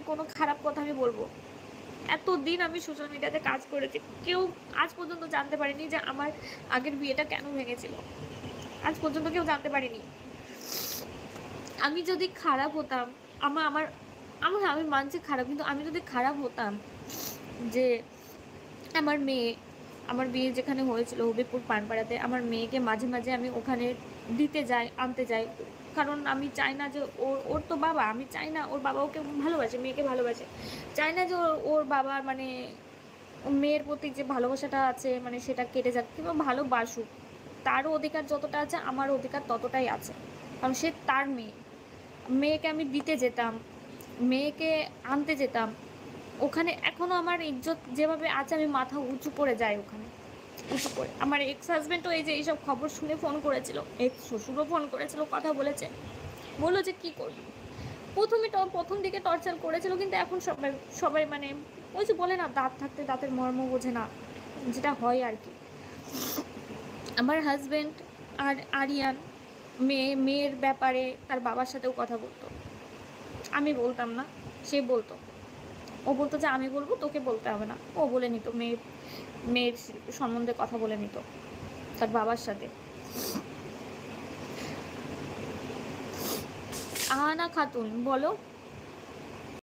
কোনো খারাপ কথা আমি বলবো? এতদিন আমি সোশ্যাল মিডিয়াতে কাজ করেছি, কেউ আজ পর্যন্ত জানতে পারেনি যে আমার আগের বিয়েটা কেন ভেঙেছিল। আজ পর্যন্ত কেউ জানতে পারেনি। আমি যদি খারাপ হতাম, আমার আমার আমার আমি মানছি খারাপ, কিন্তু আমি যদি খারাপ হতাম যে আমার মেয়ে, আমার বিয়ে যেখানে হয়েছিল হবিপুর পানপাড়াতে, আমার মেয়েকে মাঝে মাঝে আমি ওখানে দিতে যাই, আনতে যাই, কারণ আমি চাই না যে ওর তো বাবা, আমি চাই না, ওর বাবা ওকে ভালোবাসে, মেয়েকে ভালোবাসে, চাই না যে ওর বাবার মানে মেয়ের প্রতি যে ভালোবাসাটা আছে মানে সেটা কেটে যাক, কিংবা ভালোবাসুক, তারও অধিকার যতটা আছে আমারও অধিকার ততটাই আছে, কারণ সে তার মেয়ে। মেয়েকে আমি দিতে যেতাম, মেয়েকে আনতে যেতাম ওখানে, এখনও আমার ইজ্জত যেভাবে আছে আমি মাথা উঁচু করে যাই ওখানে, উঁচু করে। আমার এক্স হাজব্যান্ডও এই যে এইসব খবর শুনে ফোন করেছিল, এক্স শ্বশুরও ফোন করেছিল, কথা বলেছে, বললো যে কী করবি। প্রথম দিকে টর্চার করেছিল, কিন্তু এখন সবাই সবাই মানে ওই যে বলে না, দাঁত থাকতে দাঁতের মর্ম বোঝে না, যেটা হয় আর কি। আমার হাজব্যান্ড আর আরিয়ান মেয়ের ব্যাপারে তার বাবার সাথেও কথা বলতো, আমি বলতাম না, সে বলতো। ও বলতো যে আমি বলবো, তোকে বলতে হবে না। ও বলে নিত, মেয়ের সম্বন্ধে কথা বলে নিত তার বাবার সাথে। আহানা খাতুন, বলো।